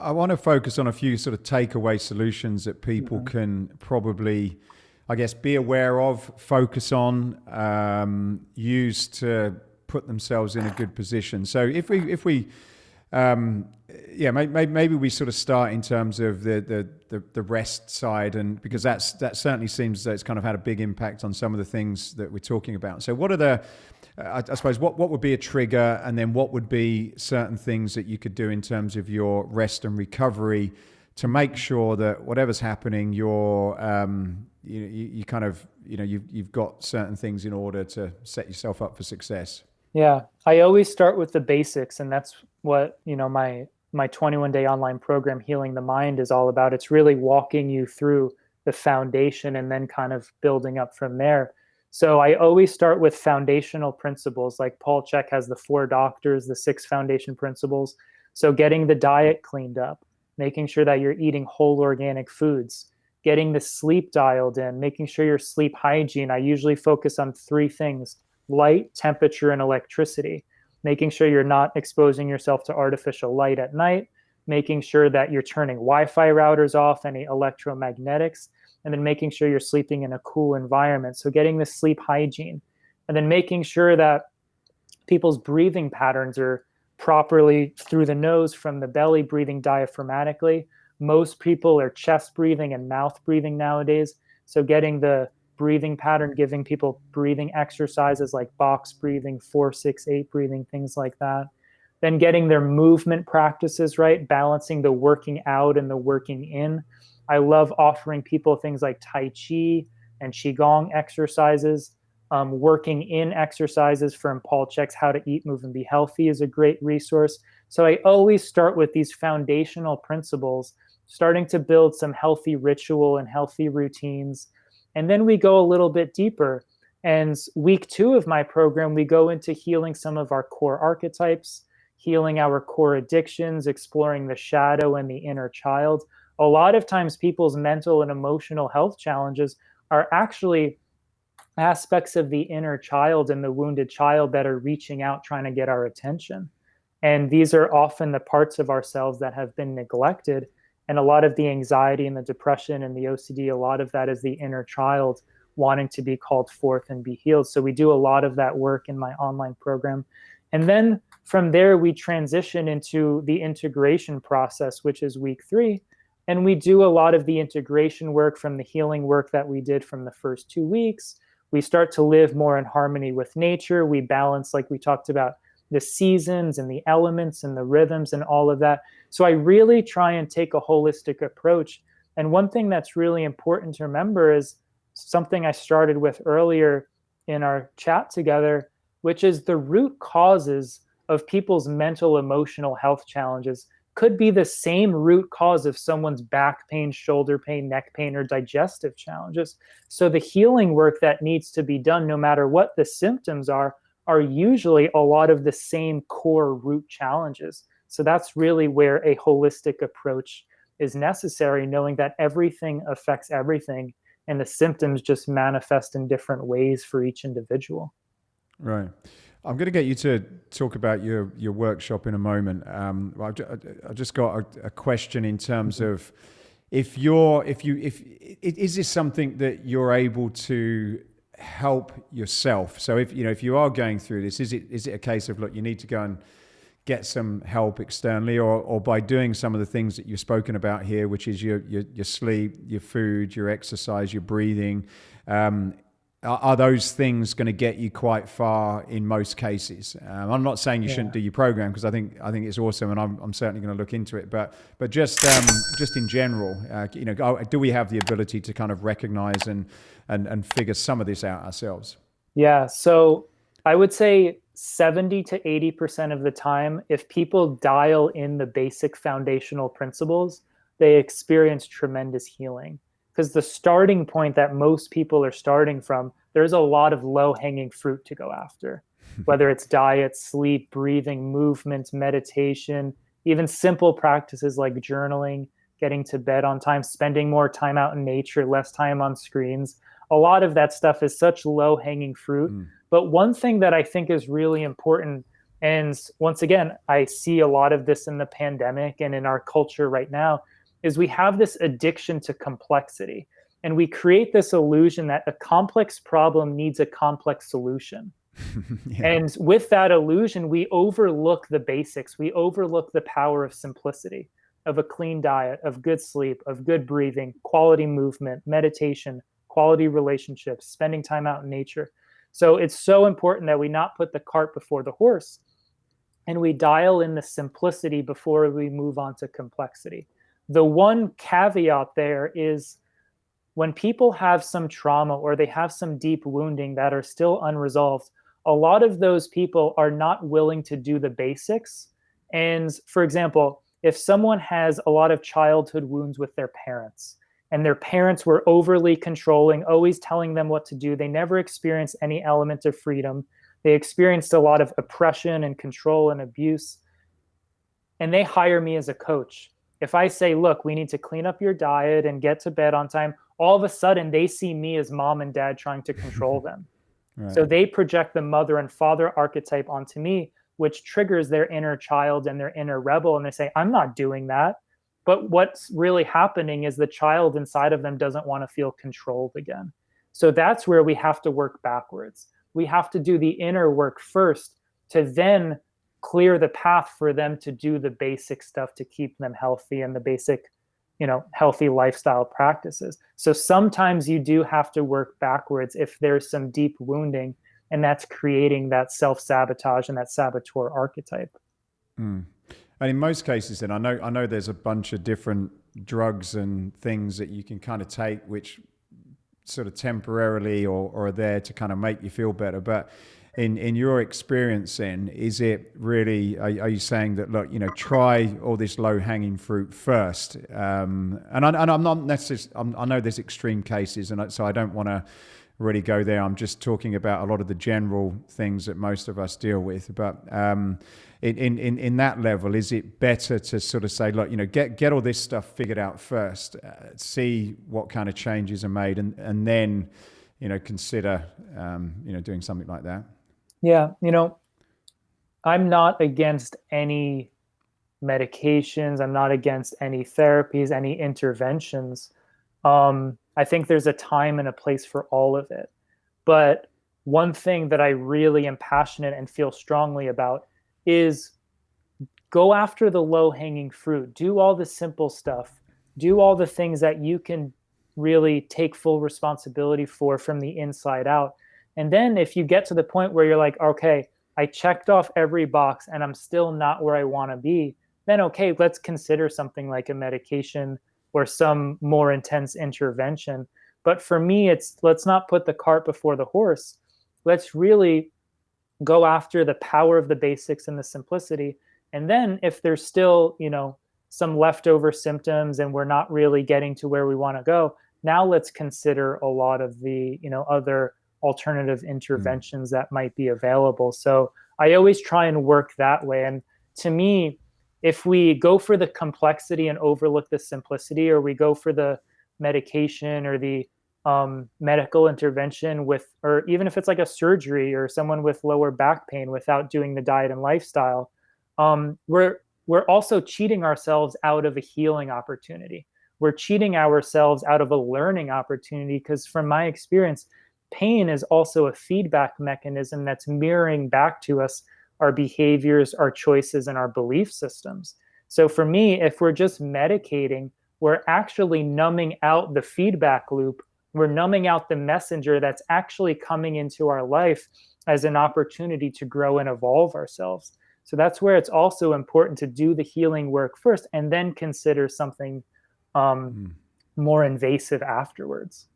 I want to focus on a few sort of takeaway solutions that people can probably, I guess, be aware of, focus on, use to put themselves in a good position. So maybe we sort of start in terms of the rest side, and because that certainly seems as though it's kind of had a big impact on some of the things that we're talking about. So what are the, I suppose, what would be a trigger, and then what would be certain things that you could do in terms of your rest and recovery to make sure that whatever's happening, you've got certain things in order to set yourself up for success? Yeah, I always start with the basics, and that's what, my 21-day online program, Healing the Mind, is all about. It's really walking you through the foundation and then kind of building up from there. So I always start with foundational principles. Like Paul Chek has the 4 doctors, the 6 foundation principles. So getting the diet cleaned up, making sure that you're eating whole organic foods, getting the sleep dialed in, making sure your sleep hygiene. I usually focus on 3 things: light, temperature, and electricity. Making sure you're not exposing yourself to artificial light at night, making sure that you're turning Wi-Fi routers off, any electromagnetics, and then making sure you're sleeping in a cool environment. So getting the sleep hygiene, and then making sure that people's breathing patterns are properly through the nose, from the belly, breathing diaphragmatically. Most people are chest breathing and mouth breathing nowadays. So getting the breathing pattern, giving people breathing exercises like box breathing, 4-6-8 breathing, things like that. Then getting their movement practices right, balancing the working out and the working in. I love offering people things like Tai Chi and Qigong exercises. Working in exercises from Paul Chek's How to Eat, Move, and Be Healthy is a great resource. So I always start with these foundational principles, starting to build some healthy ritual and healthy routines. And then we go a little bit deeper. And week 2 of my program, we go into healing some of our core archetypes, healing our core addictions, exploring the shadow and the inner child. A lot of times people's mental and emotional health challenges are actually aspects of the inner child and the wounded child that are reaching out, trying to get our attention. And these are often the parts of ourselves that have been neglected. And a lot of the anxiety and the depression and the OCD, a lot of that is the inner child wanting to be called forth and be healed. So we do a lot of that work in my online program. And then from there, we transition into the integration process, which is week 3. And we do a lot of the integration work from the healing work that we did from the first 2 weeks. We start to live more in harmony with nature. We balance, like we talked about, the seasons and the elements and the rhythms and all of that. So I really try and take a holistic approach. And one thing that's really important to remember is something I started with earlier in our chat together, which is the root causes of people's mental, emotional health challenges could be the same root cause of someone's back pain, shoulder pain, neck pain, or digestive challenges. So the healing work that needs to be done, no matter what the symptoms are usually a lot of the same core root challenges. So that's really where a holistic approach is necessary, knowing that everything affects everything and the symptoms just manifest in different ways for each individual. Right. I'm going to get you to talk about your workshop in a moment. I just got a question in terms of is this something that you're able to help yourself? So if you are going through this, is it a case of, look, you need to go and get some help externally, or by doing some of the things that you've spoken about here, which is your sleep, your food, your exercise, your breathing, are those things going to get you quite far in most cases? I'm not saying you shouldn't do your program, because I think it's awesome, and I'm certainly going to look into it. But just in general, do we have the ability to kind of recognize and figure some of this out ourselves? Yeah. So I would say 70 to 80% of the time, if people dial in the basic foundational principles, they experience tremendous healing. Because the starting point that most people are starting from, there's a lot of low-hanging fruit to go after, whether it's diet, sleep, breathing, movement, meditation, even simple practices like journaling, getting to bed on time, spending more time out in nature, less time on screens. A lot of that stuff is such low-hanging fruit. But one thing that I think is really important, And once again, I see a lot of this in the pandemic and in our culture right now, is we have this addiction to complexity. And we create this illusion that a complex problem needs a complex solution. Yeah. And with that illusion, we overlook the basics. We overlook the power of simplicity, of a clean diet, of good sleep, of good breathing, quality movement, meditation, quality relationships, spending time out in nature. So it's so important that we not put the cart before the horse, and we dial in the simplicity before we move on to complexity. The one caveat there is when people have some trauma or they have some deep wounding that are still unresolved, a lot of those people are not willing to do the basics. And for example, if someone has a lot of childhood wounds with their parents, and their parents were overly controlling, always telling them what to do, they never experienced any element of freedom. They experienced a lot of oppression and control and abuse. And they hire me as a coach. If I say, look, we need to clean up your diet and get to bed on time, all of a sudden they see me as mom and dad trying to control them. Right. So they project the mother and father archetype onto me, which triggers their inner child and their inner rebel. And they say, I'm not doing that. But what's really happening is the child inside of them doesn't want to feel controlled again. So that's where we have to work backwards. We have to do the inner work first to then clear the path for them to do the basic stuff to keep them healthy and the basic, healthy lifestyle practices. So sometimes you do have to work backwards if there's some deep wounding, and that's creating that self-sabotage and that saboteur archetype. Mm. And in most cases, then I know there's a bunch of different drugs and things that you can kind of take, which sort of temporarily or are there to kind of make you feel better. But in your experience, then, is it really? Are you saying that, look, try all this low hanging fruit first? And I'm not necessarily. I know there's extreme cases, and so I don't want to really go there. I'm just talking about a lot of the general things that most of us deal with. But in that level, is it better to sort of say, look, get all this stuff figured out first, see what kind of changes are made, and then, consider, doing something like that? Yeah. I'm not against any medications. I'm not against any therapies, any interventions. I think there's a time and a place for all of it. But one thing that I really am passionate and feel strongly about is go after the low-hanging fruit. Do all the simple stuff. Do all the things that you can really take full responsibility for from the inside out. And then if you get to the point where you're like, okay, I checked off every box and I'm still not where I want to be, then okay, let's consider something like a medication or some more intense intervention. But for me, it's let's not put the cart before the horse. Let's really go after the power of the basics and the simplicity. And then if there's still, some leftover symptoms and we're not really getting to where we want to go, now let's consider a lot of the, other alternative interventions that might be available. So I always try and work that way. And to me, if we go for the complexity and overlook the simplicity, or we go for the medication or the medical intervention or even if it's like a surgery or someone with lower back pain without doing the diet and lifestyle, we're also cheating ourselves out of a healing opportunity. We're cheating ourselves out of a learning opportunity, because from my experience, pain is also a feedback mechanism that's mirroring back to us our behaviors, our choices, and our belief systems. So for me, if we're just medicating, we're actually numbing out the feedback loop. We're numbing out the messenger that's actually coming into our life as an opportunity to grow and evolve ourselves. So that's where it's also important to do the healing work first and then consider something more invasive afterwards.